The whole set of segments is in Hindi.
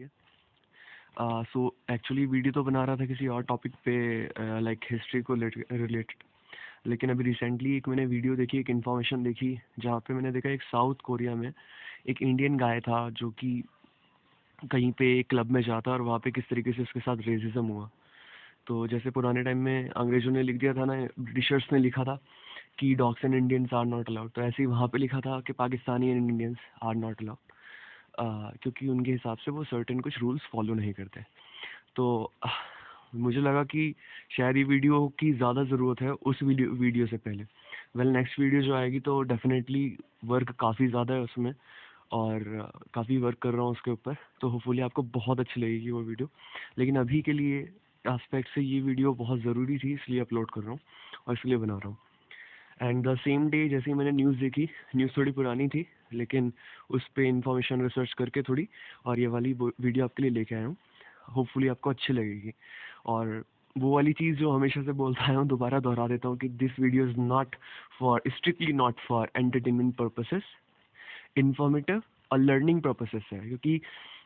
है। सो एक्चुअली वीडियो तो बना रहा था किसी और टॉपिक पे, लाइक हिस्ट्री को रिलेटेड। लेकिन अभी रिसेंटली एक मैंने वीडियो देखी, एक इन्फॉर्मेशन देखी, जहाँ पे मैंने देखा एक साउथ कोरिया में एक इंडियन गाय था जो कि कहीं पे एक क्लब में जाता और वहाँ पे किस तरीके से उसके साथ रेसिज्म हुआ। तो जैसे पुराने टाइम में अंग्रेजों ने लिख दिया था ना, ब्रिटिशर्स ने लिखा था कि dogs and Indians are not allowed, तो ऐसे ही वहाँ पे लिखा था कि Pakistani and Indians are not allowed, क्योंकि उनके हिसाब से वो सर्टेन कुछ रूल्स फॉलो नहीं करते। तो मुझे लगा कि शायद ये वीडियो की ज़्यादा ज़रूरत है उस वीडियो से पहले। नेक्स्ट वीडियो जो आएगी तो डेफिनेटली वर्क काफ़ी ज़्यादा है उसमें, और काफ़ी वर्क कर रहा हूँ उसके ऊपर, तो होपफुली आपको बहुत अच्छी लगेगी वो वीडियो। लेकिन अभी के लिए एस्पेक्ट से ये वीडियो बहुत ज़रूरी थी, इसलिए अपलोड कर रहा हूँ और इसलिए बना रहा हूँ। एंड द सेम डे जैसे ही मैंने न्यूज़ देखी, न्यूज़ थोड़ी पुरानी थी लेकिन उस पर इंफॉर्मेशन रिसर्च करके थोड़ी, और ये वाली वीडियो आपके लिए लेके आया हूँ। होपफुली आपको अच्छी लगेगी। और वो वाली चीज़ जो हमेशा से बोलता है, दोबारा दोहरा देता हूँ कि this video is not for, strictly not for entertainment purposes, informative और लर्निंग पर्पसेस है। क्योंकि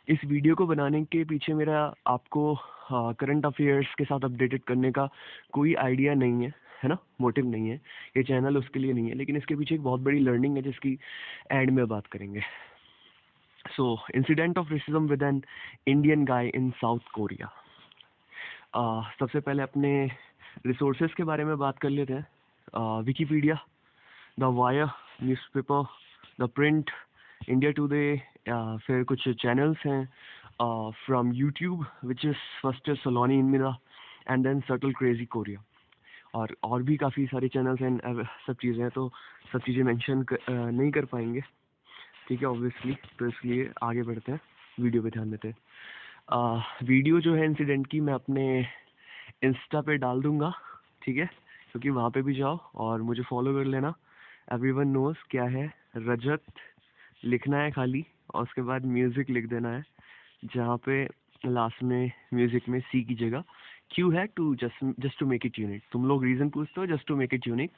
इस वीडियो को बनाने के पीछे मेरा आपको करंट अफेयर्स के साथ अपडेटेड करने का कोई आइडिया नहीं है ना, मोटिव नहीं है। ये चैनल उसके लिए नहीं है, लेकिन इसके पीछे एक बहुत बड़ी लर्निंग है जिसकी एंड में बात करेंगे। So incident of racism with an Indian guy in South Korea. सबसे पहले अपने रिसोर्सेज के बारे में बात कर लेते हैं। Wikipedia, the Wire newspaper, the Print, India Today, फिर कुछ चैनल्स हैं from YouTube which is first Saloni in Mira, and then सर्टल क्रेजी कोरिया, और भी काफ़ी सारे चैनल्स हैं, सब चीज़ें हैं, तो सब चीज़ें मेंशन नहीं कर पाएंगे, ठीक है ऑब्वियसली, तो इसलिए आगे बढ़ते हैं, वीडियो पे ध्यान देते हैं। वीडियो जो है इंसिडेंट की मैं अपने इंस्टा पे डाल दूंगा, ठीक है, क्योंकि वहाँ पे भी जाओ और मुझे फॉलो कर लेना। एवरीवन नोज क्या है, रजत लिखना है खाली, और उसके बाद म्यूज़िक लिख देना है, जहाँ पे लास्ट में म्यूज़िक में सी की जगह क्यू है, to just to make it unique. तुम लोग रीज़न पूछते हो, just to make it unique,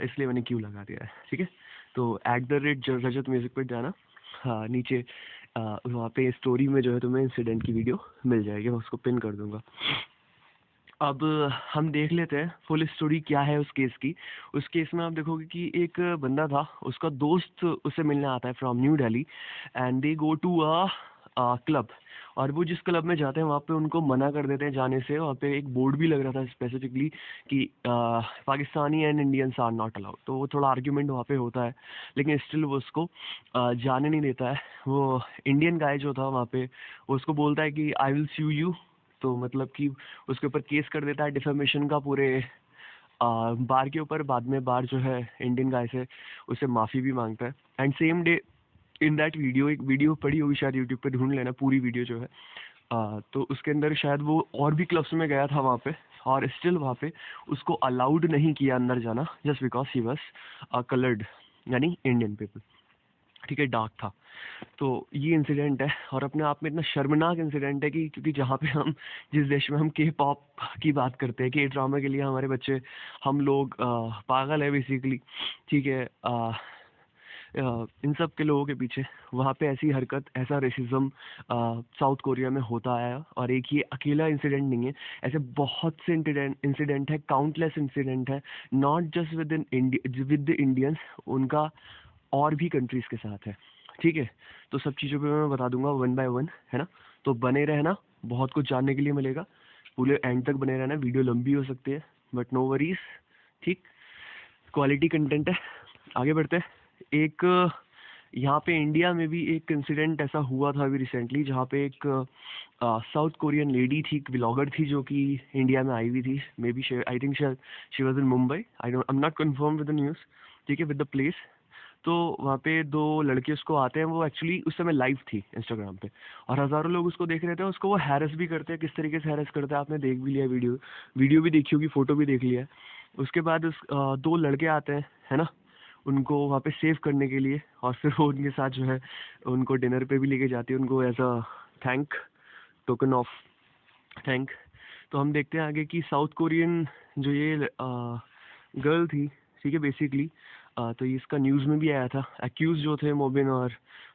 इसलिए मैंने क्यू लगा दिया है, ठीक है। तो @रजत म्यूज़िक पर जाना, हाँ नीचे वहाँ पे स्टोरी में जो है तुम्हें इंसिडेंट की वीडियो मिल जाएगी, मैं उसको पिन कर दूंगा। अब हम देख लेते हैं फुल स्टोरी क्या है उस केस की। उस केस में आप देखोगे कि एक बंदा था, उसका दोस्त उससे मिलने आता है from New Delhi, and they go to a club. और वो जिस क्लब में जाते हैं वहाँ पे उनको मना कर देते हैं जाने से। वहाँ पे एक बोर्ड भी लग रहा था स्पेसिफिकली कि Pakistani and Indians are not allowed. तो वो थोड़ा आर्ग्यूमेंट वहाँ पे होता है, लेकिन स्टिल वो उसको जाने नहीं देता है। वो इंडियन गाय जो था वहाँ पे, वो उसको बोलता है कि आई विल स्यू यू, तो मतलब कि उसके ऊपर केस कर देता है डिफेमेशन का पूरे बार के ऊपर। बाद में बार जो है इंडियन गाय से उससे माफ़ी भी मांगता है। And same day in that video, एक वीडियो पड़ी होगी शायद यूट्यूब पे, ढूंढ लेना पूरी वीडियो जो है, तो उसके अंदर शायद वो और भी क्लब्स में गया था वहाँ पे, और स्टिल वहाँ पे उसको अलाउड नहीं किया अंदर जाना, just because he was coloured, यानी इंडियन पीपल, ठीक है, डार्क था। तो ये इंसिडेंट है, और अपने आप में इतना शर्मनाक इंसिडेंट है कि क्योंकि जहाँ पे हम, जिस देश में हम के पॉप की बात करते हैं, के ड्रामा के लिए हमारे बच्चे, हम लोग पागल है बेसिकली, ठीक है, इन सब के लोगों के पीछे वहाँ पे ऐसी हरकत, ऐसा रेसिज्म साउथ कोरिया में होता है। और एक ये अकेला इंसिडेंट नहीं है, ऐसे बहुत से इंसिडेंट है, काउंटलेस इंसिडेंट है, not just with the Indians, उनका और भी कंट्रीज के साथ है, ठीक है। तो सब चीज़ों पे मैं बता दूंगा वन बाय वन, है ना। तो बने रहना, बहुत कुछ जानने के लिए मिलेगा, पूरे एंड तक बने रहना। वीडियो लंबी हो सकती है बट नो वरीज, ठीक, क्वालिटी कंटेंट है। आगे बढ़ते हैं। एक यहाँ पे इंडिया में भी एक इंसिडेंट ऐसा हुआ था अभी रिसेंटली, जहाँ पे एक साउथ कोरियन लेडी थी, एक व्लॉगर थी, जो कि इंडिया में आई हुई थी, maybe I think she was in Mumbai, I am not confirm with the news, ठीक है, विद द प्लेस। तो वहाँ पे दो लड़के उसको आते हैं, वो एक्चुअली उस समय लाइव थी इंस्टाग्राम पे, और हज़ारों लोग उसको देख रहे थे। उसको वो हैरेस भी करते हैं, किस तरीके से हैरेस करते हैं आपने देख भी लिया वीडियो भी देखी होगी, फ़ोटो भी देख लिया है। उसके बाद दो लड़के आते हैं, है ना, उनको वहाँ पे सेव करने के लिए, और फिर वो उनके साथ जो है उनको डिनर पे भी लेके जाती है, उनको as a thank, token of thank. तो हम देखते हैं आगे कि साउथ कोरियन जो ये गर्ल थी, ठीक है, बेसिकली तो ये इसका न्यूज़ में भी आया था। एक्यूज जो थे मोबिन और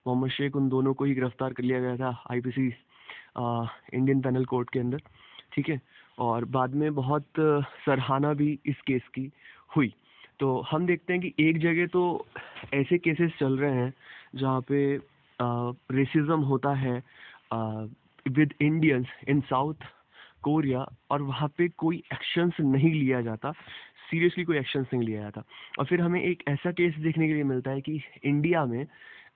मोहम्मद शेख, उन दोनों को ही गिरफ्तार कर लिया गया था आईपीसी इंडियन पेनल कोड के अंदर, ठीक है। और बाद में बहुत सराहना भी इस केस की हुई। तो हम देखते हैं कि एक जगह तो ऐसे केसेस चल रहे हैं जहाँ पे रेसिज्म होता है with Indians in South Korea, और वहाँ पे कोई एक्शंस नहीं लिया जाता, सीरियसली कोई एक्शंस नहीं लिया जाता। और फिर हमें एक ऐसा केस देखने के लिए मिलता है कि इंडिया में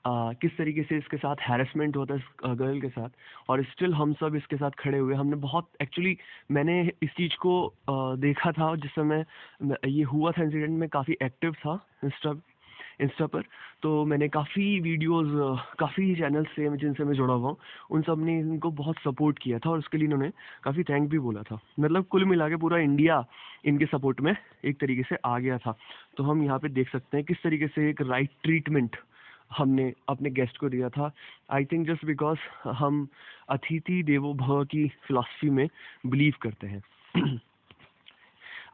किस तरीके से इसके साथ हैरेसमेंट होता है इस गर्ल के साथ, और स्टिल हम सब इसके साथ खड़े हुए। हमने बहुत एक्चुअली मैंने इस चीज़ को देखा था जिस समय ये हुआ था इंसिडेंट में, काफ़ी एक्टिव था इंस्टा पर। तो मैंने काफ़ी वीडियोस, काफ़ी चैनल्स से जिनसे मैं जुड़ा हुआ हूँ, उन सब ने इनको बहुत सपोर्ट किया था और उसके लिए इन्होंने काफ़ी थैंक भी बोला था। मतलब कुल मिला के पूरा इंडिया इनके सपोर्ट में एक तरीके से आ गया था। तो हम यहाँ पे देख सकते हैं किस तरीके से एक राइट ट्रीटमेंट हमने अपने गेस्ट को दिया था। आई थिंक जस्ट बिकॉज हम अतिथि देवो भव की फिलॉसफी में बिलीव करते हैं।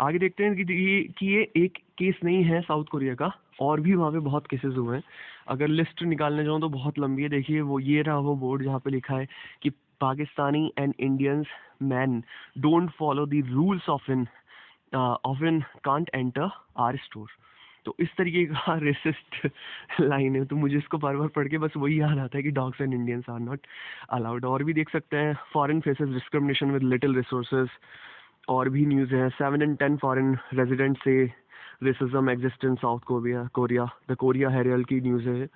आगे देखते हैं कि ये एक केस नहीं है साउथ कोरिया का, और भी वहाँ पे बहुत केसेस हुए हैं। अगर लिस्ट निकालने जाऊँ तो बहुत लंबी है। देखिए वो ये रहा वो बोर्ड जहाँ पे लिखा है कि Pakistani and Indians man don't follow the rules of in can't enter our store. तो इस तरीके का रेसिस्ट लाइन है। तो मुझे इसको बार बार पढ़ के बस वही याद आता है कि dogs and Indians are not allowed. और भी देख सकते हैं foreign faces discrimination with little resources, और भी न्यूज़ है। 7 in 10 फॉरेन रेजिडेंट से racism exist in South Korea the Korea Herald की न्यूज़ है।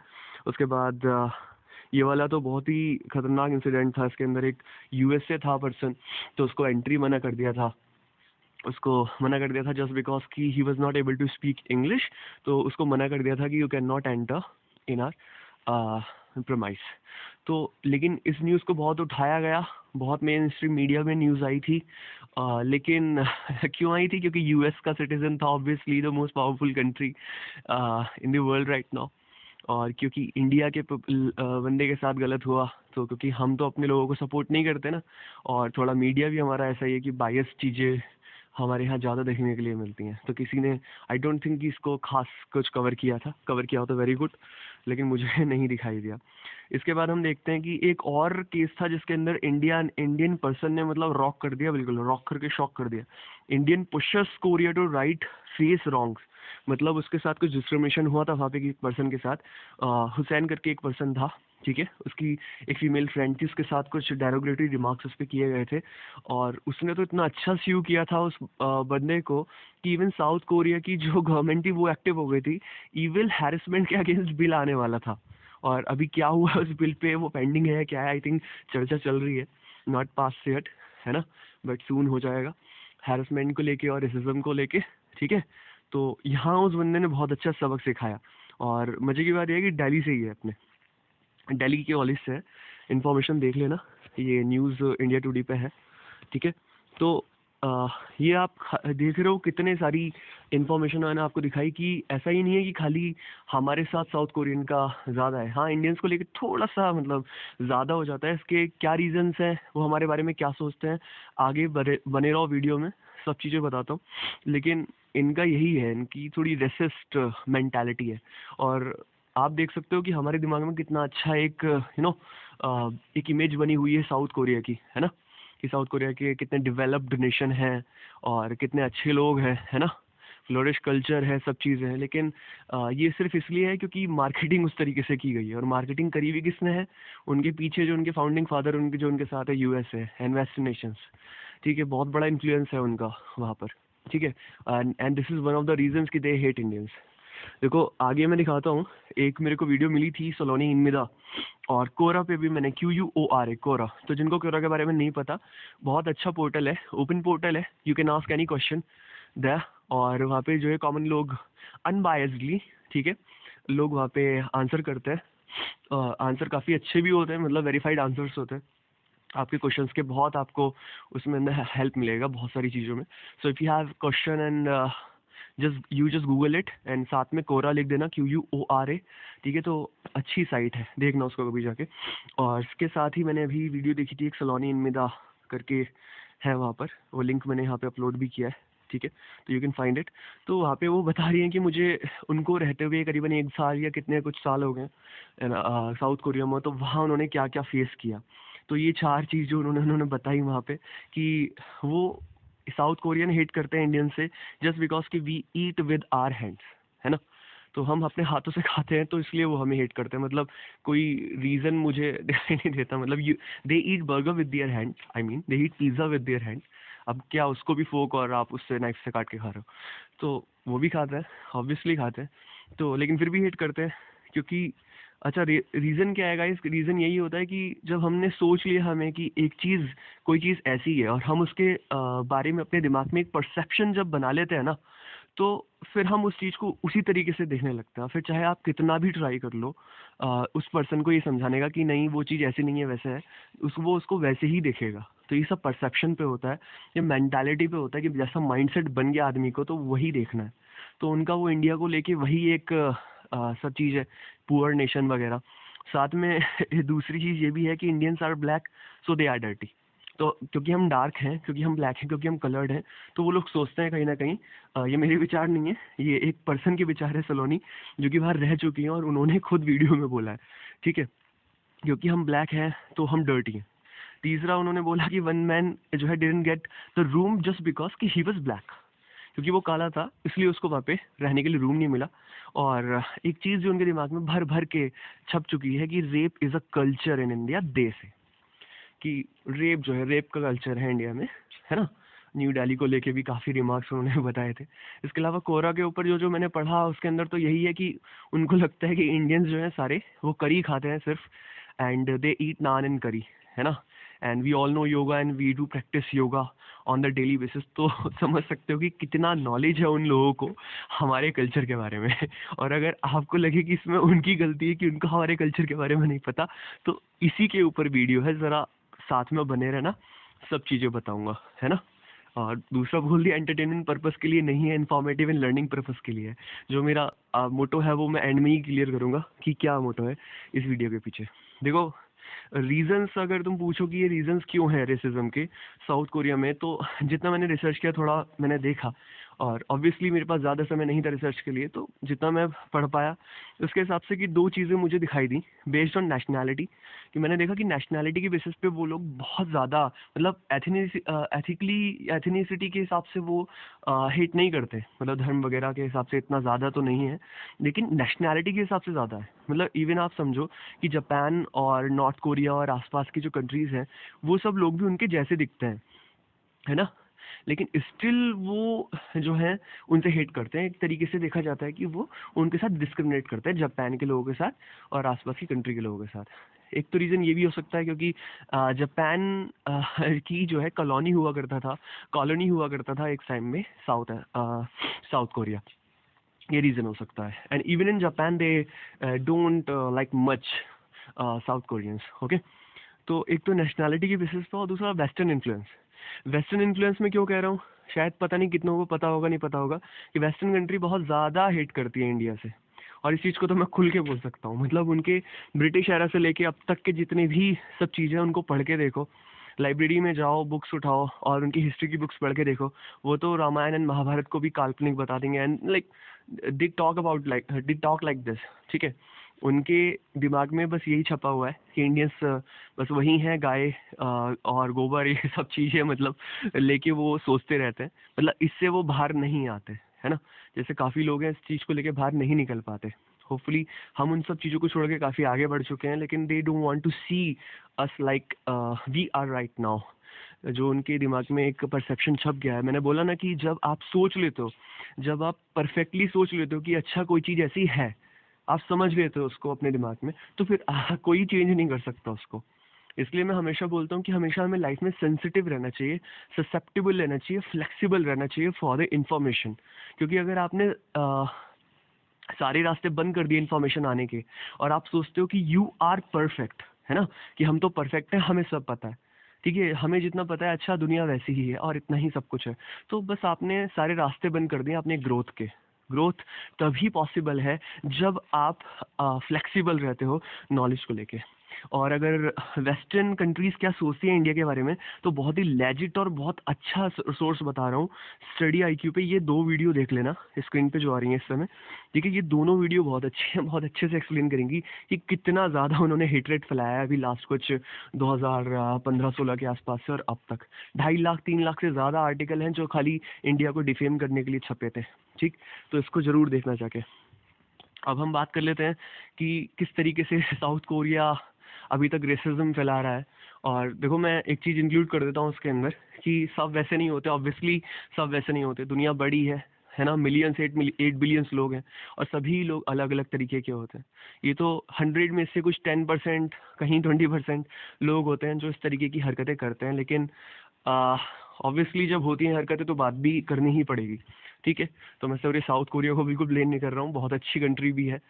उसके बाद ये वाला तो बहुत ही खतरनाक इंसिडेंट था। इसके अंदर एक यूएस से था पर्सन, तो उसको एंट्री मना कर दिया था। जस्ट बिकॉज कि he was not able to speak English. तो उसको मना कर दिया था कि you can not enter in our premise. तो लेकिन इस न्यूज़ को बहुत उठाया गया, बहुत मेन स्ट्रीम मीडिया में न्यूज़ आई थी। लेकिन क्यों आई थी? क्योंकि यूएस का सिटीजन था, obviously the most powerful country in the world right now. और क्योंकि इंडिया के बंदे के साथ गलत हुआ, तो क्योंकि हम तो अपने लोगों को सपोर्ट नहीं करते ना, और थोड़ा मीडिया भी हमारा ऐसा ही है कि बायस चीज़ें हमारे यहाँ ज़्यादा देखने के लिए मिलती हैं। तो किसी ने आई डोंट थिंक कि इसको खास कुछ कवर किया हो तो वेरी गुड, लेकिन मुझे नहीं दिखाई दिया। इसके बाद हम देखते हैं कि एक और केस था जिसके अंदर इंडियन पर्सन ने मतलब रॉक कर दिया, बिल्कुल रॉक करके शॉक कर दिया। Indian pushers Korea to right face wrongs. मतलब उसके साथ कुछ डिस्क्रिमिनेशन हुआ था वहाँ पे एक पर्सन के साथ। हुसैन करके एक पर्सन था, ठीक है। उसकी एक फीमेल फ्रेंड थी, उसके साथ कुछ डेरोगेटरी रिमार्क्स उस पर किए गए थे, और उसने तो इतना अच्छा स्यू किया था उस बंदे को कि इवन साउथ कोरिया की जो गवर्नमेंट थी वो एक्टिव हो गई थी। इविल हैरेसमेंट के अगेंस्ट बिल आने वाला था, और अभी क्या हुआ उस बिल पे, वो पेंडिंग है क्या है, आई थिंक चर्चा चल रही है, नॉट पास येट, है ना, बट सून हो जाएगा। हैरेसमेंट को लेके और रेसिज्म को लेके, ठीक है। तो यहाँ उस बंदे ने बहुत अच्छा सबक सिखाया। और मजे की बात यह है कि दिल्ली से ही है, अपने दिल्ली के कॉलेज से है। इन्फॉर्मेशन देख लेना, ये न्यूज़ इंडिया टुडे पे है, ठीक है। तो ये आप देख रहे हो कितने सारी इन्फॉर्मेशन मैंने आपको दिखाई कि ऐसा ही नहीं है कि खाली हमारे साथ साउथ कोरियन का ज़्यादा है। हाँ, इंडियंस को लेकर थोड़ा सा मतलब ज़्यादा हो जाता है। इसके क्या रीजंस हैं, वो हमारे बारे में क्या सोचते हैं, आगे बने रहो वीडियो में, सब चीज़ें बताता हूँ। लेकिन इनका यही है, इनकी थोड़ी रेसिस्ट मेंटालिटी है। और आप देख सकते हो कि हमारे दिमाग में कितना अच्छा एक एक इमेज बनी हुई है साउथ कोरिया की, है ना, कि साउथ कोरिया के कितने डेवलप्ड नेशन हैं और कितने अच्छे लोग हैं, है ना, फ्लोरिश कल्चर है, सब चीज़ें हैं। लेकिन ये सिर्फ इसलिए है क्योंकि मार्केटिंग उस तरीके से की गई है, और मार्केटिंग करी हुई किसने है? उनके पीछे जो उनके फाउंडिंग फादर, उनके जो उनके साथ है यूएस है एंड वेस्टर्न नेशंस, ठीक है। बहुत बड़ा इन्फ्लुएंस है उनका वहाँ पर, ठीक है। And this is one of the reasons कि दे हेट इंडियंस। देखो आगे मैं दिखाता हूँ, एक मेरे को वीडियो मिली थी सलोनी इनमिदा, और कोरा पे भी मैंने QUORA कोरा। तो जिनको कोरा के बारे में नहीं पता, बहुत अच्छा पोर्टल है, ओपन पोर्टल है, you can ask any question the. और वहाँ पे जो है कॉमन लोग अनबायस्डली, ठीक है, लोग वहाँ पे आंसर करते हैं। आंसर काफ़ी अच्छे भी होते हैं, मतलब वेरीफाइड आंसर्स होते हैं आपके क्वेश्चंस के। बहुत आपको उसमें अंदर हेल्प मिलेगा बहुत सारी चीज़ों में। So if you have question and just Google it, and साथ में कोरा लिख देना, QUORA, ठीक है। तो अच्छी साइट है, देखना उसको कभी जाके। और इसके साथ ही मैंने अभी वीडियो देखी थी, एक सलोनी इनमिदा करके है वहाँ पर, वो लिंक मैंने यहाँ पे अपलोड भी किया है, ठीक है, तो यू कैन फाइंड इट। तो वहाँ पे वो बता रही हैं कि मुझे उनको रहते हुए करीबन 1 साल या कितने कुछ साल हो गए साउथ कोरिया में, तो वहाँ उन्होंने क्या क्या फेस किया, तो ये 4 चीज़ जो उन्होंने बताई वहाँ पे कि वो साउथ कोरियन हेट करते हैं इंडियन से जस्ट बिकॉज कि we eat with our hands, है ना। तो हम अपने हाथों से खाते हैं तो इसलिए वो हमें हेट करते हैं। मतलब कोई रीज़न मुझे दिखाई नहीं देता। मतलब you they eat burger with their hand, I mean they eat pizza with their hand. अब क्या उसको भी फोक और आप उससे नाइफ से काट के खा रहे हो, तो वो भी खाता है, ऑब्वियसली खाते हैं। तो लेकिन फिर भी हेट करते हैं क्योंकि अच्छा रीज़न क्या है गाइस? रीज़न यही होता है कि जब हमने सोच लिया हमें कि एक चीज़ कोई चीज़ ऐसी है और हम उसके बारे में अपने दिमाग में एक परसेप्शन जब बना लेते हैं ना, तो फिर हम उस चीज़ को उसी तरीके से देखने लगते हैं। फिर चाहे आप कितना भी ट्राई कर लो उस पर्सन को ये समझाने का कि नहीं वो चीज़ ऐसी नहीं है वैसे है, वो उसको वैसे ही देखेगा। तो ये सब परसेप्शन पे होता है, ये मेंटालिटी पे होता है कि जैसा माइंडसेट बन गया आदमी को तो वही देखना है। तो उनका वो इंडिया को लेके वही एक सब चीज़ है, पुअर नेशन वगैरह। साथ में दूसरी चीज़ ये भी है कि Indians are black so they are dirty. तो क्योंकि हम डार्क हैं, क्योंकि हम ब्लैक हैं, क्योंकि हम कलर्ड हैं, तो वो लोग सोचते हैं कहीं ना कहीं ये मेरे विचार नहीं है, ये एक पर्सन के विचार है सलोनी, जो कि बाहर रह चुकी हैं और उन्होंने खुद वीडियो में बोला है, ठीक है। क्योंकि हम ब्लैक हैं तो हम डर्टी हैं। तीसरा उन्होंने बोला कि वन मैन जो है didn't get the room just because कि ही वाज ब्लैक, क्योंकि वो काला था इसलिए उसको वहाँ पे रहने के लिए रूम नहीं मिला। और एक चीज़ जो उनके दिमाग में भर भर के छप चुकी है कि rape is a culture in India, they say कि रेप जो है, रेप का कल्चर है इंडिया में, है ना। न्यू दिल्ली को लेके भी काफ़ी रिमार्क्स उन्होंने बताए थे। इसके अलावा कोरा के ऊपर जो जो मैंने पढ़ा उसके अंदर तो यही है कि उनको लगता है कि इंडियंस जो हैं सारे वो करी खाते हैं सिर्फ, and they eat naan and curry, है ना। And we all know yoga and we do practice yoga on the daily basis. तो समझ सकते हो कि कितना नॉलेज है उन लोगों को हमारे कल्चर के बारे में। और अगर आपको लगे कि इसमें उनकी गलती है कि उनको हमारे कल्चर के बारे में नहीं पता, तो इसी के ऊपर वीडियो है, ज़रा साथ में बने रहना, सब चीज़ें बताऊंगा, है ना। और दूसरा बोल दिया, एंटरटेनमेंट पर्पस के लिए नहीं है, इन्फॉर्मेटिव एंड लर्निंग पर्पस के लिए है। जो मेरा मोटो है वो मैं एंड में ही क्लियर करूंगा कि क्या मोटो है इस वीडियो के पीछे। देखो, रीजंस अगर तुम पूछो कि ये रीजंस क्यों है रेसिज्म के साउथ कोरिया में, तो जितना मैंने रिसर्च किया, थोड़ा मैंने देखा, और ऑब्वियसली मेरे पास ज़्यादा समय नहीं था रिसर्च के लिए, तो जितना मैं पढ़ पाया उसके हिसाब से कि दो चीज़ें मुझे दिखाई दी बेस्ड ऑन नेशनैलिटी। कि मैंने देखा कि नेशनैलिटी के बेसिस पे वो लोग बहुत ज़्यादा, मतलब एथनिसिटी के हिसाब से वो हेट नहीं करते, मतलब धर्म वगैरह के हिसाब से इतना ज़्यादा तो नहीं है, लेकिन नेशनैलिटी के हिसाब से ज़्यादा है। मतलब इवन आप समझो कि जापान और नॉर्थ कोरिया और आसपास की जो कंट्रीज़ हैं, वो सब लोग भी उनके जैसे दिखते हैं, है ना। लेकिन स्टिल वो जो है उनसे हेट करते हैं। एक तरीके से देखा जाता है कि वो उनके साथ डिस्क्रिमिनेट करते हैं, जापान के लोगों के साथ और आसपास की कंट्री के लोगों के साथ। एक तो रीज़न ये भी हो सकता है क्योंकि जापान की जो है कॉलोनी हुआ करता था एक टाइम में साउथ कोरिया। ये रीज़न हो सकता है। And even in Japan they don't like much south Koreans, okay. तो एक तो नेशनैलिटी के बेसिस पे और दूसरा वेस्टर्न इन्फ्लुएंस। वेस्टर्न इन्फ्लुएंस में क्यों कह रहा हूँ, शायद पता नहीं कितनों को पता होगा, नहीं पता होगा कि वेस्टर्न कंट्री बहुत ज़्यादा हेट करती है इंडिया से। और इस चीज़ को तो मैं खुल के बोल सकता हूँ। मतलब उनके ब्रिटिश एरा से लेके अब तक के जितने भी सब चीज़ें उनको पढ़ के देखो, लाइब्रेरी में जाओ, बुक्स उठाओ और उनकी हिस्ट्री की बुक्स पढ़ के देखो, वो तो रामायण एंड महाभारत को भी काल्पनिक बता देंगे। And like they talk like this, ठीक है। उनके दिमाग में बस यही छपा हुआ है कि इंडियंस बस वही हैं, गाय और गोबर ये सब चीज़ें मतलब लेके वो सोचते रहते हैं। मतलब इससे वो बाहर नहीं आते, है ना। जैसे काफ़ी लोग हैं इस चीज़ को लेके बाहर नहीं निकल पाते। होपफुली हम उन सब चीज़ों को छोड़ के काफ़ी आगे बढ़ चुके हैं, लेकिन they don't want to see us like we are right now. जो उनके दिमाग में एक परसेप्शन छप गया है। मैंने बोला ना कि जब आप सोच लेते हो, जब आप परफेक्टली सोच लेते हो कि अच्छा कोई चीज़ ऐसी है, आप समझ लेते हो उसको अपने दिमाग में, तो फिर कोई चेंज नहीं कर सकता उसको। इसलिए मैं हमेशा बोलता हूँ कि हमेशा हमें लाइफ में सेंसिटिव रहना चाहिए, ससेप्टेबल रहना चाहिए, फ्लेक्सिबल रहना चाहिए फॉर द इंफॉर्मेशन। क्योंकि अगर आपने सारे रास्ते बंद कर दिए इन्फॉर्मेशन आने के, और आप सोचते हो कि यू आर परफेक्ट, है ना, कि हम तो परफेक्ट हैं, हमें सब पता है, ठीक है, हमें जितना पता है, अच्छा दुनिया वैसी ही है और इतना ही सब कुछ है, तो बस आपने सारे रास्ते बंद कर दिए अपने ग्रोथ के। ग्रोथ तभी पॉसिबल है जब आप फ्लेक्सिबल रहते हो नॉलेज को लेके। और अगर वेस्टर्न कंट्रीज़ क्या सोचती हैं इंडिया के बारे में, तो बहुत ही लेजिट और बहुत अच्छा सोर्स बता रहा हूँ, स्टडी आईक्यू पे ये 2 वीडियो देख लेना, स्क्रीन पे जो आ रही हैं इस समय, ठीक है? ये दोनों वीडियो बहुत अच्छी हैं, बहुत अच्छे से एक्सप्लेन करेंगी कि कितना ज़्यादा उन्होंने हेट फैलाया है अभी लास्ट कुछ 2015-16 के आसपास से और अब तक। 2.5 लाख 3 लाख से ज़्यादा आर्टिकल हैं जो खाली इंडिया को डिफेम करने के लिए छपे थे, ठीक? तो इसको ज़रूर देखना जाके। अब हम बात कर लेते हैं कि किस तरीके से साउथ कोरिया अभी तक रेसिज्म फैला रहा है। और देखो, मैं एक चीज़ इंक्लूड कर देता हूँ उसके अंदर कि सब वैसे नहीं होते, ऑब्वियसली सब वैसे नहीं होते, दुनिया बड़ी है ना, मिलियंस 8 बिलियंस लोग हैं और सभी लोग अलग अलग तरीके के होते हैं। ये तो 100 में से कुछ 10%, कहीं 20% लोग होते हैं जो इस तरीके की हरकतें करते हैं, लेकिन ऑब्वियसली जब होती हैं हरकतें तो बात भी करनी ही पड़ेगी, ठीक है? तो मैं सॉरी साउथ कोरिया को बिल्कुल ब्लेम नहीं कर रहा हूँ, बहुत अच्छी कंट्री भी है,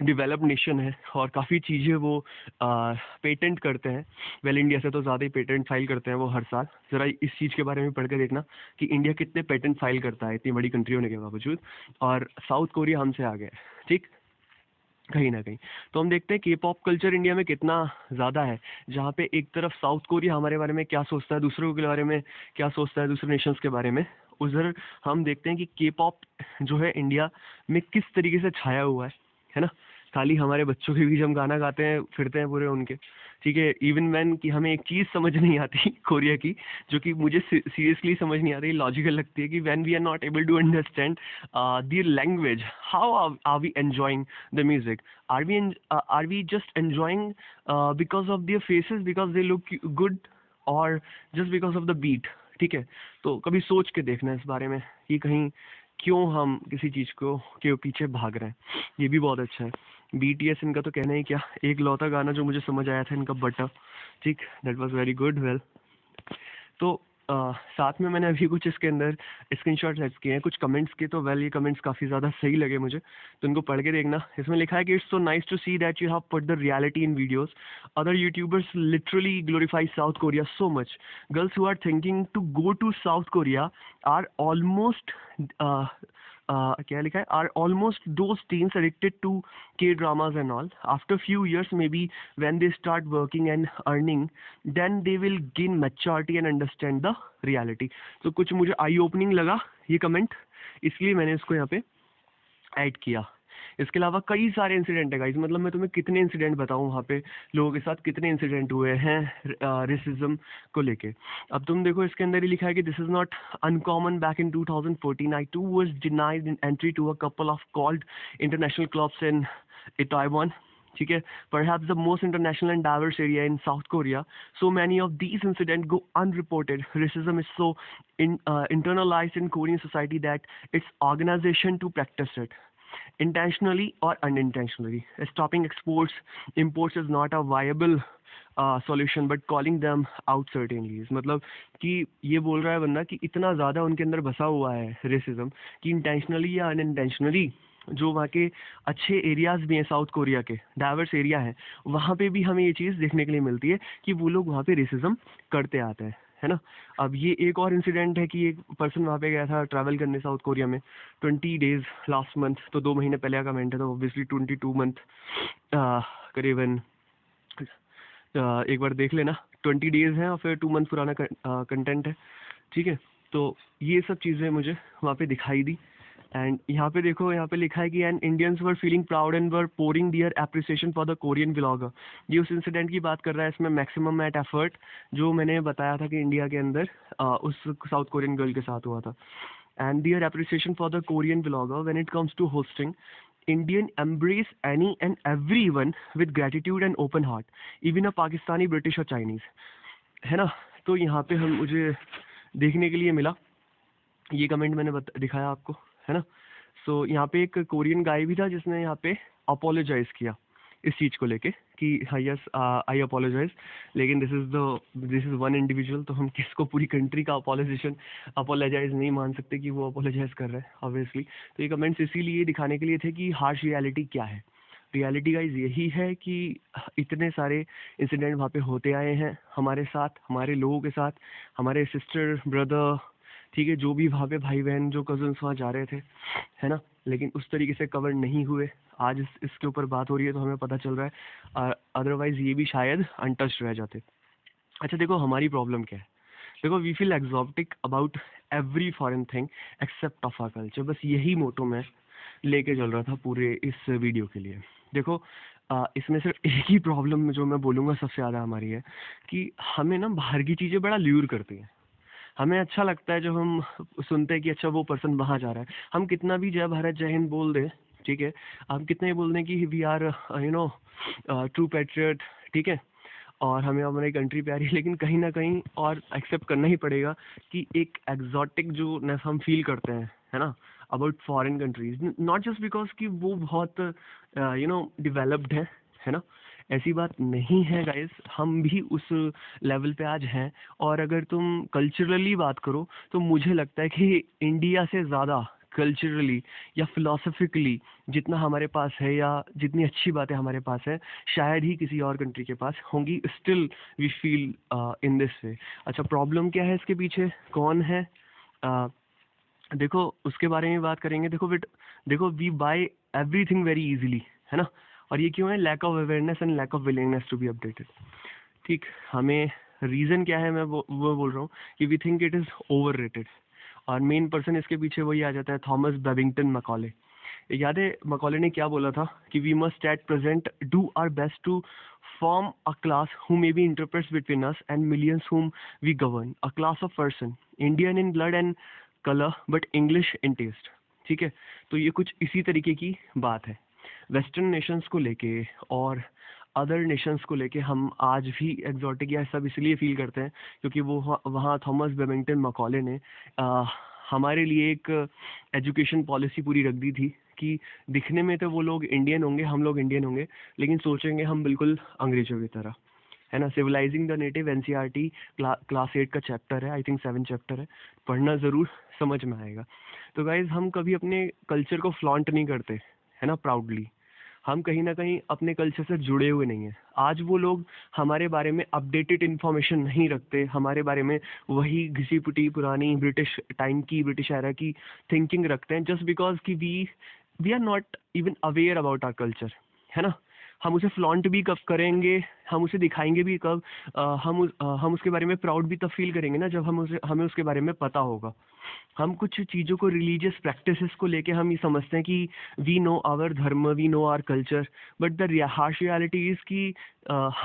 डेवलप्ड नेशन है और काफ़ी चीज़ें वो पेटेंट करते हैं। वेल, इंडिया से तो ज़्यादा ही पेटेंट फाइल करते हैं वो हर साल। ज़रा इस चीज़ के बारे में पढ़ के देखना कि इंडिया कितने पेटेंट फाइल करता है इतनी बड़ी कंट्री होने के बावजूद, और साउथ कोरिया हमसे आगे है, ठीक? कहीं ना कहीं तो हम देखते हैं के पॉप कल्चर इंडिया में कितना ज़्यादा है, जहाँ पे एक तरफ साउथ कोरिया हमारे बारे में क्या सोचता है, दूसरों के बारे में क्या सोचता है, दूसरे नेशंस के बारे में, उधर हम देखते हैं कि के पॉप जो है इंडिया में किस तरीके से छाया हुआ है ना? खाली हमारे बच्चों के बीच हम गाना गाते हैं फिरते हैं पूरे उनके, ठीक है? इवन मैन कि हमें एक चीज़ समझ नहीं आती कोरिया की, जो कि मुझे सीरियसली समझ नहीं आती, लॉजिकल लगती है कि when we are not able to understand their language, how are we enjoying the music? Are we just enjoying because of their faces, because they look good, or just because of the beat? ठीक है? तो कभी सोच के देखना इस बारे में कि कहीं क्यों हम किसी चीज़ को के पीछे भाग रहे हैं। ये भी बहुत अच्छा है। BTS, इनका तो कहना ही क्या, एक लौता गाना जो मुझे समझ आया था इनका बटर, ठीक, that was very good. Well, तो साथ में मैंने अभी कुछ इसके अंदर स्क्रीनशॉट सेट किए हैं कुछ कमेंट्स के, तो वेल ये कमेंट्स काफ़ी ज़्यादा सही लगे मुझे, तो इनको पढ़ के देखना। इसमें लिखा है कि it's so nice to see that you have put the reality in videos, other YouTubers literally glorify South Korea so much, girls who are thinking to go to South Korea are almost क्या लिखा है, are almost those teens addicted to K dramas and all, after few years may be when they start working and earning, then they will gain maturity and understand the reality। तो कुछ मुझे आई ओपनिंग लगा ये कमेंट, इसलिए मैंने इसको यहाँ पे ऐड किया। इसके अलावा कई सारे इंसिडेंट है गाइस, मतलब मैं तुम्हें कितने इंसिडेंट बताऊं, वहाँ पे लोगों के साथ कितने इंसिडेंट हुए हैं रेसिज्म को लेके। अब तुम देखो इसके अंदर ही लिखा है कि this is not uncommon, back in 2014 I too was denied entry to a couple of called international clubs in Itaewon, ठीक है, perhaps the most international and diverse area in South Korea. So many of these incidents go unreported. Racism is so internalized in Korean society that its organization to practice it, intentionally or unintentionally. Stopping imports is not a viable solution, but calling them out certainly is। मतलब कि ये बोल रहा है बंदा कि इतना ज़्यादा उनके अंदर बसा हुआ है रेसिज्म कि इंटेंशनली या अनइंटेंशनली जो वहाँ के अच्छे एरियाज भी हैं साउथ कोरिया के, डाइवर्स एरिया है, वहाँ पे भी हमें ये चीज़ देखने के लिए मिलती है कि वो लोग वहाँ पे रेसिज्म करते आते हैं, है ना? अब ये एक और इंसिडेंट है कि एक पर्सन वहाँ पे गया था ट्रैवल करने साउथ कोरिया में 20 डेज लास्ट मंथ, तो 2 महीने पहले का कमेंट है, तो ऑब्वियसली 22 मंथ करीबन, एक बार देख लेना, 20 डेज है और फिर 2 मंथ पुराना कंटेंट है, ठीक है? तो ये सब चीज़ें मुझे वहाँ पे दिखाई दी। एंड यहाँ पे देखो, यहाँ पे लिखा है कि and Indians were feeling proud and were pouring their appreciation for the Korean vlogger. ये उस इंसिडेंट की बात कर रहा है, इसमें मैक्सिमम एट एफर्ट जो मैंने बताया था कि इंडिया के अंदर उस साउथ कोरियन गर्ल के साथ हुआ था। And their appreciation for the Korean vlogger when it comes to hosting, Indian embrace any and everyone with gratitude and open heart, even a Pakistani, British or Chinese, है ना? तो यहाँ पे हम मुझे देखने के लिए मिला, ये कमेंट मैंने दिखाया आपको, है ना? सो यहाँ पे एक कोरियन गाय भी था जिसने यहाँ पे अपोलोजाइज किया इस चीज़ को लेके कि हाँ यस आई अपोलोजाइज, लेकिन दिस इज़ वन इंडिविजुअल, तो हम किसको पूरी कंट्री का अपोलोजाइज नहीं मान सकते कि वो अपोलोजाइज कर रहे हैं ऑब्वियसली। तो ये कमेंट्स इसीलिए दिखाने के लिए थे कि हार्श रियलिटी क्या है। रियलिटी गाइज यही है कि इतने सारे इंसिडेंट वहाँ पे होते आए हैं हमारे साथ, हमारे लोगों के साथ, हमारे सिस्टर ब्रदर ठीक है, जो भी वहाँ पे भाई बहन जो कजन्स वहाँ जा रहे थे, है ना, लेकिन उस तरीके से कवर नहीं हुए। आज इसके ऊपर बात हो रही है तो हमें पता चल रहा है, अदरवाइज ये भी शायद अनटच्ड रह जाते। अच्छा देखो हमारी प्रॉब्लम क्या है। देखो we feel exotic about every foreign thing except of our culture. बस यही मोटो मैं लेके चल रहा था पूरे इस वीडियो के लिए। देखो इसमें सिर्फ एक ही प्रॉब्लम जो मैं बोलूँगा सबसे ज़्यादा हमारी है कि हमें ना बाहर की चीज़ें बड़ा ल्यूर करती हैं। हमें अच्छा लगता है जब हम सुनते हैं कि अच्छा वो पर्सन वहाँ जा रहा है। हम कितना भी जय भारत जय हिंद बोल दें, ठीक है, हम कितने ही बोल दें कि वी आर ट्रू पैट्रियट, ठीक है, और हमें हमारी कंट्री प्यारी है, लेकिन कहीं ना कहीं और एक्सेप्ट करना ही पड़ेगा कि एक एग्जॉटिक जो नेस हम फील करते हैं, है ना, about foreign countries, not just because कि वो बहुत डेवलप्ड है ना, ऐसी बात नहीं है गाइस, हम भी उस लेवल पे आज हैं। और अगर तुम कल्चरली बात करो तो मुझे लगता है कि इंडिया से ज़्यादा कल्चरली या फिलोसफिकली जितना हमारे पास है या जितनी अच्छी बातें हमारे पास है शायद ही किसी और कंट्री के पास होंगी। Still we feel in this way. अच्छा प्रॉब्लम क्या है इसके पीछे, कौन है? uh, देखो उसके बारे में बात करेंगे। देखो बिट देखो we buy everything very easily, है ना, और ये क्यों है? Lack of awareness and lack of willingness to be updated. ठीक, हमें रीज़न क्या है, मैं वो बोल रहा हूँ कि we think it is overrated. और मेन पर्सन इसके पीछे वही आ जाता है, थॉमस बेबिंगटन मकॉले। याद है मकॉले ने क्या बोला था कि we must at present do our best to form a class who may be interprets between us and millions whom we govern, a class of person Indian in blood and color but English in taste। ठीक है, तो ये कुछ इसी तरीके की बात है वेस्टर्न नेशंस को लेके और अदर नेशंस को लेके। हम आज भी एग्जॉटिक या सब इसलिए फील करते हैं क्योंकि वो वहाँ थॉमस बेबिंगटन मकॉले ने हमारे लिए एक एजुकेशन पॉलिसी पूरी रख दी थी कि दिखने में तो वो लोग इंडियन होंगे, हम लोग इंडियन होंगे, लेकिन सोचेंगे हम बिल्कुल अंग्रेजों की तरह, है ना। Civilising the native NCERT class 8 का चैप्टर है, आई थिंक 7 चैप्टर है, पढ़ना ज़रूर, समझ में आएगा। तो गाइज हम कभी अपने कल्चर को फ्लॉन्ट नहीं करते, है ना, प्राउडली। हम कहीं ना कहीं अपने कल्चर से जुड़े हुए नहीं हैं। आज वो लोग हमारे बारे में अपडेटेड इन्फॉर्मेशन नहीं रखते, हमारे बारे में वही घिसी पिटी पुरानी ब्रिटिश टाइम की, ब्रिटिश एरा की थिंकिंग रखते हैं, जस्ट बिकॉज कि we are not even aware about our culture, है ना। हम उसे फ्लॉन्ट भी कब करेंगे, हम उसे दिखाएंगे भी कब, हम उसके बारे में प्राउड भी तब फील करेंगे ना जब हमें उसके बारे में पता होगा। हम कुछ चीज़ों को, रिलीजियस प्रैक्टिसेस को लेके हम ये समझते हैं कि we know our dharma, we know our culture, but the harsh reality is कि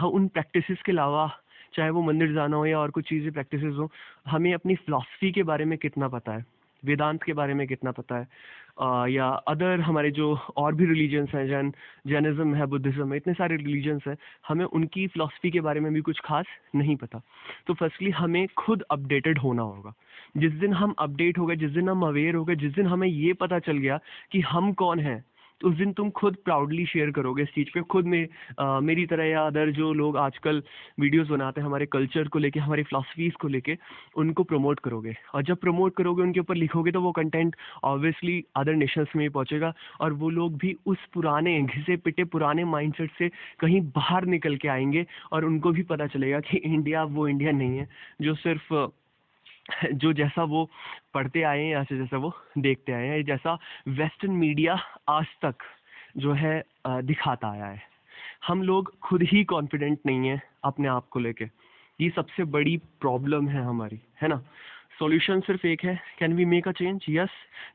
उन प्रैक्टिसेस के अलावा, चाहे वो मंदिर जाना हो या और कुछ चीज़ें प्रैक्टिसेस हो, हमें अपनी फिलॉसफी के बारे में कितना पता है, वेदांत के बारे में कितना पता है, या अदर हमारे जो और भी रिलीजन्स हैं, जैनिज्म है, बुद्धिज्म है, इतने सारे रिलीजन्स हैं, हमें उनकी फिलॉसफी के बारे में भी कुछ खास नहीं पता। तो फर्स्टली हमें खुद अपडेटेड होना होगा। जिस दिन हम अपडेट हो गए, जिस दिन हम अवेयर हो गए, जिस दिन हमें ये पता चल गया कि हम कौन हैं, तो उस दिन तुम खुद प्राउडली शेयर करोगे इस चीज़ पे, खुद में मेरी तरह या अदर जो लोग आजकल वीडियोस बनाते हैं हमारे कल्चर को लेके, हमारी फिलॉसफीज़ को लेके, उनको प्रमोट करोगे। और जब प्रमोट करोगे, उनके ऊपर लिखोगे, तो वो कंटेंट ऑब्वियसली अदर नेशंस में ही पहुंचेगा, और वो लोग भी उस पुराने घिसे पिटे पुराने माइंडसेट से कहीं बाहर निकल के आएंगे, और उनको भी पता चलेगा कि इंडिया वो इंडिया नहीं है जो सिर्फ जो जैसा वो पढ़ते आए हैं या जैसा वो देखते आए हैं, जैसा वेस्टर्न मीडिया आज तक जो है दिखाता आया है। हम लोग खुद ही कॉन्फिडेंट नहीं है अपने आप को लेके, ये सबसे बड़ी प्रॉब्लम है हमारी, है ना। सॉल्यूशन सिर्फ एक है, can we make a change? Yes,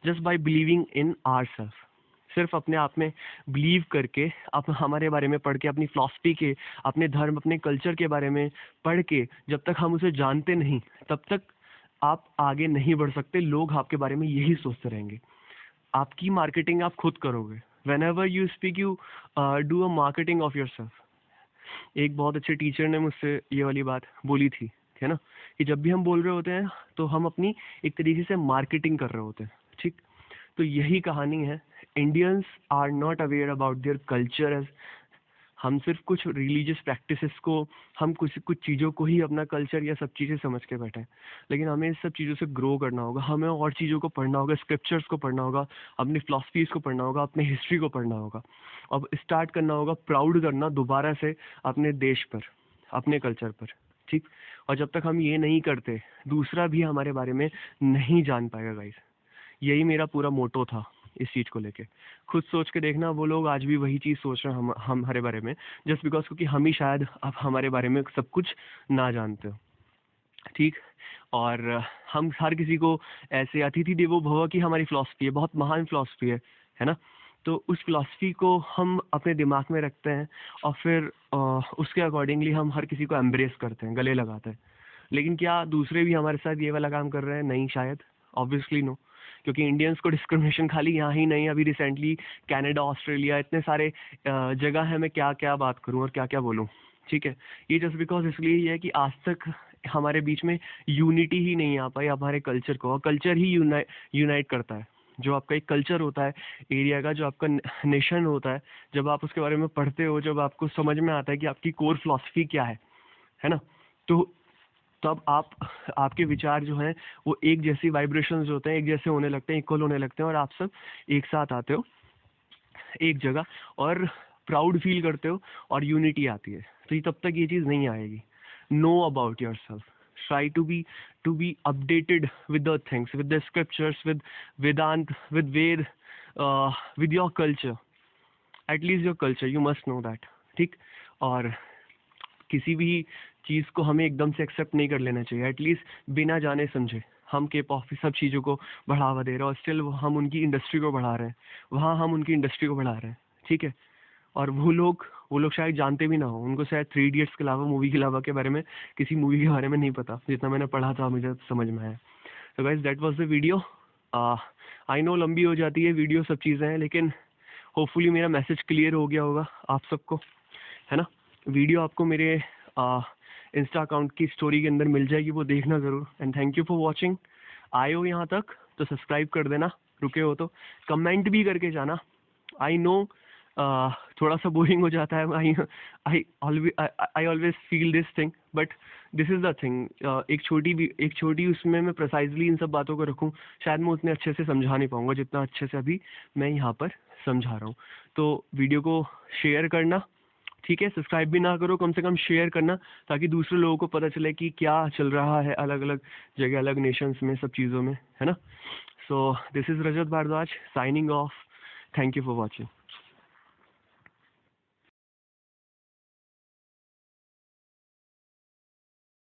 just by believing in ourselves. सिर्फ अपने आप में बिलीव करके, आप हमारे बारे में पढ़ के, अपनी फिलॉसफी के, अपने धर्म, अपने कल्चर के बारे में पढ़ के, जब तक हम उसे जानते नहीं तब तक आप आगे नहीं बढ़ सकते। लोग आपके बारे में यही सोचते रहेंगे। आपकी मार्केटिंग आप खुद करोगे। When ever you speak, you do a marketing of your self. एक बहुत अच्छे टीचर ने मुझसे ये वाली बात बोली थी, है ना, कि जब भी हम बोल रहे होते हैं तो हम अपनी एक तरीके से मार्केटिंग कर रहे होते हैं। ठीक, तो यही कहानी है। Indians are not aware about their culture as, हम सिर्फ कुछ रिलीजियस प्रैक्टिसेस को, हम कुछ कुछ चीज़ों को ही अपना कल्चर या सब चीज़ें समझ के बैठे हैं। लेकिन हमें इस सब चीज़ों से ग्रो करना होगा, हमें और चीज़ों को पढ़ना होगा, स्क्रिप्चर्स को पढ़ना होगा, अपनी फिलॉसफीज़ को पढ़ना होगा, अपनी हिस्ट्री को पढ़ना होगा। अब स्टार्ट करना होगा प्राउड करना दोबारा से अपने देश पर, अपने कल्चर पर। ठीक, और जब तक हम ये नहीं करते दूसरा भी हमारे बारे में नहीं जान पाएगा गाइस। यही मेरा पूरा मोटो था इस चीज़ को लेके। खुद सोच के देखना, वो लोग आज भी वही चीज़ सोच रहे हैं हम हमारे बारे में, जस्ट बिकॉज क्योंकि हम ही शायद अब हमारे बारे में सब कुछ ना जानते हो, ठीक। और हम हर किसी को ऐसे अतिथि देवो भव की हमारी फिलॉसफी है, बहुत महान फिलॉसफी है ना। तो उस फिलॉसफी को हम अपने दिमाग में रखते हैं और फिर उसके अकॉर्डिंगली हम हर किसी को एम्ब्रेस करते हैं, गले लगाते हैं। लेकिन क्या दूसरे भी हमारे साथ ये वाला काम कर रहे हैं? नहीं, शायद, ऑब्वियसली नो। क्योंकि इंडियंस को डिस्क्रिमिनेशन खाली यहाँ ही नहीं, अभी रिसेंटली कनाडा, ऑस्ट्रेलिया, इतने सारे जगह है, मैं क्या क्या बात करूँ और क्या क्या बोलूँ, ठीक है। ये जस्ट बिकॉज इसलिए ही है कि आज तक हमारे बीच में यूनिटी ही नहीं आ पाई हमारे कल्चर को, और कल्चर ही यूनाइट करता है। जो आपका एक कल्चर होता है एरिया का, जो आपका नेशन होता है, जब आप उसके बारे में पढ़ते हो, जब आपको समझ में आता है कि आपकी कोर फिलॉसफी क्या है ना, तो तब आपके विचार जो हैं वो एक जैसी वाइब्रेशंस होते हैं, एक जैसे होने लगते हैं, इक्वल होने लगते हैं, और आप सब एक साथ आते हो एक जगह और प्राउड फील करते हो और यूनिटी आती है। तो ये तब तक ये चीज़ नहीं आएगी। Know about yourself, try to be updated with the things, with the scriptures, with Vedanta, with Veda, with your culture, at least your culture, you must know that, ठीक। और किसी भी चीज़ को हमें एकदम से एक्सेप्ट नहीं कर लेना चाहिए, एटलीस्ट बिना जाने समझे। हम के पॉप सब चीज़ों को बढ़ावा दे रहे हैं और स्टिल हम उनकी इंडस्ट्री को बढ़ा रहे हैं, वहाँ हम उनकी इंडस्ट्री को बढ़ा रहे हैं, ठीक है। और वो लोग शायद जानते भी ना हो, उनको शायद 3 इडियट्स के अलावा, मूवी के अलावा के बारे में, किसी मूवी के बारे में नहीं पता, जितना मैंने पढ़ा था मुझे समझ में आया। तो guys that was the video. I know लंबी हो जाती है वीडियो, सब चीज़ें हैं, लेकिन होपफुली मेरा मैसेज क्लियर हो गया होगा आप सबको, है ना। वीडियो आपको मेरे इंस्टा अकाउंट की स्टोरी के अंदर मिल जाएगी, वो देखना ज़रूर। And thank you for watching. आए हो यहाँ तक तो सब्सक्राइब कर देना, रुके हो तो कमेंट भी करके जाना। आई नो थोड़ा सा बोरिंग हो जाता है, I always feel this thing, but this is the thing. एक छोटी उसमें मैं प्रिसाइजली इन सब बातों को रखूँ, शायद मैं उतने अच्छे से समझा नहीं पाऊँगा जितना अच्छे से अभी मैं यहाँ पर समझा रहा हूँ। तो वीडियो को शेयर करना, ठीक है। सब्सक्राइब भी ना करो, कम से कम शेयर करना, ताकि दूसरे लोगों को पता चले कि क्या चल रहा है अलग अलग जगह, अलग नेशंस में, सब चीज़ों में, है ना। So this is Rajat Bhardwaj signing off. Thank you for watching.